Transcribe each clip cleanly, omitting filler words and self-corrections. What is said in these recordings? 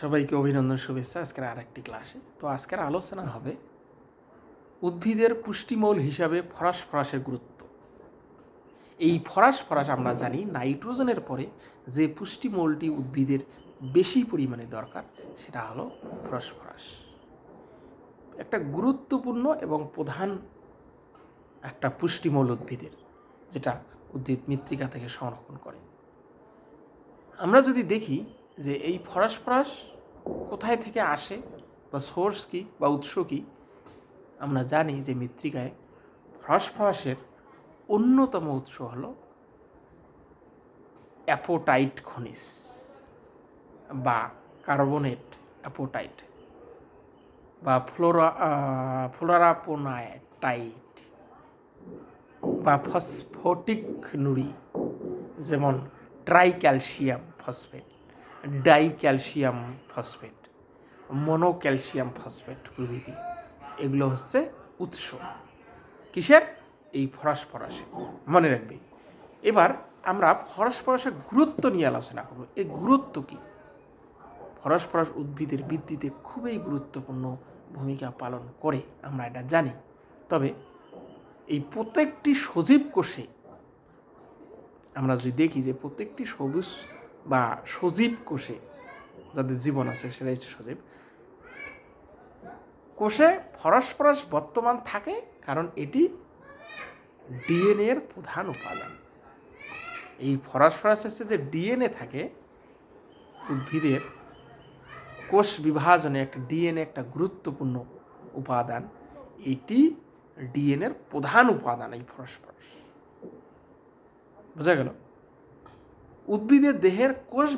সবাইকে অভিনন্দন, শুভেচ্ছা। আজকের আরেকটি ক্লাসে আজকের আলোচনা হবে উদ্ভিদের পুষ্টিমূল হিসাবে ফসফরাসের গুরুত্ব। এই ফসফরাস আমরা জানি নাইট্রোজেনের পরে যে পুষ্টিমূলটি উদ্ভিদের বেশি পরিমাণে দরকার সেটা হলো ফসফরাস। একটা গুরুত্বপূর্ণ এবং প্রধান একটা পুষ্টিমূল উদ্ভিদের, যেটা উদ্ভিদ মৃত্তিকা থেকে সংরক্ষণ করে। আমরা যদি দেখি যে এই ফসফরাস কোথায় থেকে আসে বা সোর্স কী বা উৎস কী, আমরা জানি যে মৃত্তিকায় ফসফরাসের অন্যতম উৎস হল অ্যাপোটাইট খনিজ বা কার্বনেট অ্যাপোটাইট বা ফ্লোরাপোনাটাইট বা ফসফটিক নুড়ি, যেমন tricalcium phosphate, dicalcium phosphate, monocalcium phosphate প্রভৃতি। এগুলো হচ্ছে উৎস কিসের? এই ফসফরাসের। মনে রাখবে। এবার আমরা ফসফরাসের গুরুত্ব নিয়ে আলোচনা করব। এই গুরুত্ব কী? ফসফরাস উদ্ভিদের বৃদ্ধিতে খুবই গুরুত্বপূর্ণ ভূমিকা পালন করে, আমরা এটা জানি। তবে এই প্রত্যেকটি সজীব কোষে আমরা যদি দেখি যে প্রত্যেকটি সবুজ বা সজীব কোষে যাদের জীবন আছে সেটা হচ্ছে সজীব কোষে ফসফরাস বর্তমান থাকে, কারণ এটি ডিএনএ এর প্রধান উপাদান। এই ফসফরাসের যে ডিএনএ থাকে উদ্ভিদের কোষ বিভাজনে, একটা ডিএনএ একটা গুরুত্বপূর্ণ উপাদান। এটি ডিএনএর প্রধান উপাদান এই ফসফরাস। বোঝা গেল? উদ্ভিদের দেহের কোষ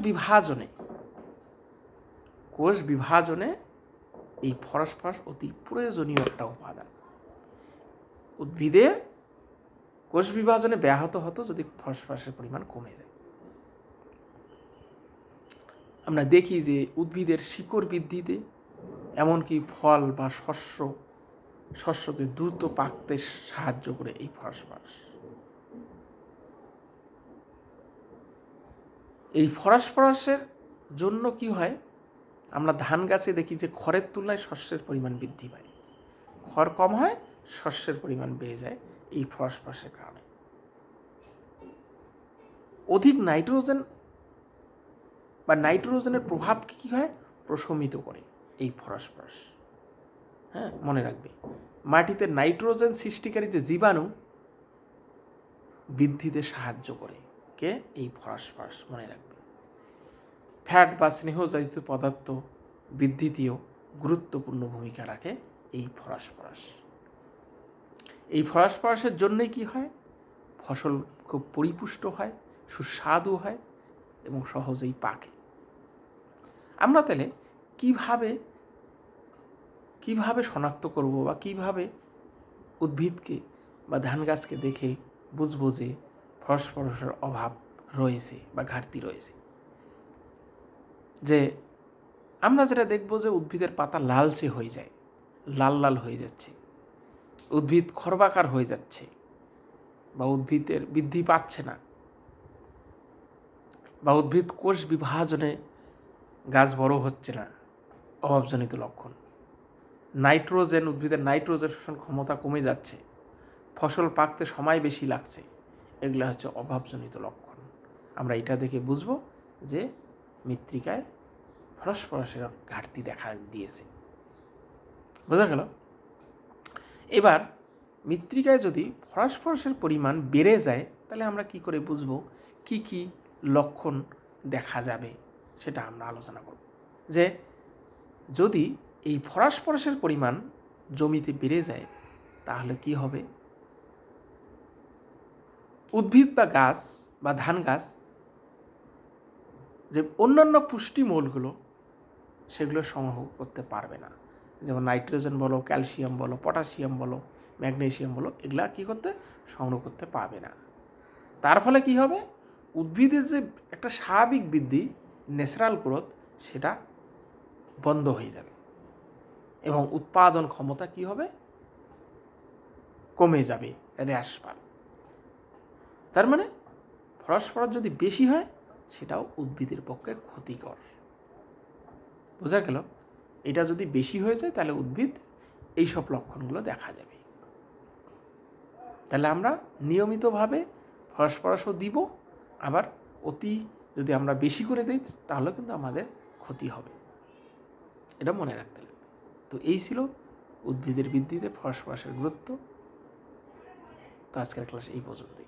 বিভাজনে এই ফসফরাস অতি প্রয়োজনীয় একটা উপাদান। উদ্ভিদের কোষ বিভাজনে ব্যাহত হতো যদি ফসফরাসের পরিমাণ কমে যায়। আমরা দেখি যে উদ্ভিদের শিকড় বৃদ্ধিতে, এমনকি ফল বা শস্যকে দ্রুত পাকতে সাহায্য করে এই ফসফরাস। এই ফসফরাসের জন্য কি হয়, আমরা ধান গাছে দেখি যে খড়ের তুলনায় শস্যের পরিমাণ বৃদ্ধি পায়। খড় কম হয়, শস্যের পরিমাণ বেড়ে যায় এই ফসফরাসের কারণে। অধিক নাইট্রোজেন বা নাইট্রোজেনের প্রভাবকে কী হয়, প্রশমিত করে এই ফসফরাস। হ্যাঁ, মনে রাখবে, মাটিতে নাইট্রোজেন সৃষ্টিকারী যে জীবাণু বৃদ্ধিতে সাহায্য করে কে? এই ফসফরাস। মনে রাখবে। ফ্যাট বা স্নেহজাতীয় পদার্থ বৃদ্ধিতেও গুরুত্বপূর্ণ ভূমিকা রাখে এই ফসফরাস। এই ফসফরাসের জন্যই কি হয়, ফসল খুব পরিপুষ্ট হয়, সুস্বাদু হয় এবং সহজেই পাকে। আমরা তাহলে কিভাবে শনাক্ত করব বা কিভাবে উদ্ভিদকে বা ধান গাছকে দেখে বুঝবো যে ফসফরাসের অভাব রয়েছে বা ঘাটতি রয়েছে? যে আমরা যেটা দেখব যে উদ্ভিদের পাতা লালচে হয়ে যায়, লাল হয়ে যাচ্ছে, উদ্ভিদ খর্বাকার হয়ে যাচ্ছে, বা উদ্ভিদের বৃদ্ধি পাচ্ছে না, বা উদ্ভিদ কোষ বিভাজনে গাছ বড় হচ্ছে না, অভাবজনিত লক্ষণ। উদ্ভিদের নাইট্রোজেন শোষণ ক্ষমতা কমে যাচ্ছে, ফসল পাকতে সময় বেশি লাগছে, এগুলো হচ্ছে অভাবজনিত লক্ষণ। আমরা এটা দেখে বুঝবো যে মৃত্তিকায় ফসফরাসের ঘাটতি দেখা দিয়েছে। বোঝা গেল? এবার মৃত্তিকায় যদি ফসফরাসের পরিমাণ বেড়ে যায়, তাহলে আমরা কি করে বুঝবো কি লক্ষণ দেখা যাবে, সেটা আমরা আলোচনা করব। যে যদি এই ফসফরাসের পরিমাণ জমিতে বেড়ে যায়, তাহলে কি হবে, উদ্ভিদ বা গাছ বা ধান গাছ যে অন্যান্য পুষ্টিমূলগুলো সেগুলো সংগ্রহ করতে পারবে না। যেমন নাইট্রোজেন বলো, ক্যালসিয়াম বলো, পটাশিয়াম বলো, ম্যাগনেসিয়াম বলো, এগুলা কী করতে সংগ্রহ করতে পারবে না। তার ফলে কি হবে, উদ্ভিদের যে একটা স্বাভাবিক বৃদ্ধি, ন্যাচারাল গ্রোথ, সেটা বন্ধ হয়ে যাবে এবং উৎপাদন ক্ষমতা কি হবে, কমে যাবে, হ্রাস পাবে। তার মানে ফসফরাস যদি বেশি হয়, সেটাও উদ্ভিদের পক্ষে ক্ষতিকর। বোঝা গেল? এটা যদি বেশি হয়ে যায় তাহলে উদ্ভিদ এইসব লক্ষণগুলো দেখা যাবে। তাহলে আমরা নিয়মিতভাবে ফসফরাসও দিব, আবার অতি যদি আমরা বেশি করে দিই তাহলে কিন্তু আমাদের ক্ষতি হবে, এটা মনে রাখতে লাগবে। তো এই ছিল উদ্ভিদের বৃদ্ধিতে ফসফরাসের গুরুত্ব। তো আজকের ক্লাস এই পর্যন্তই।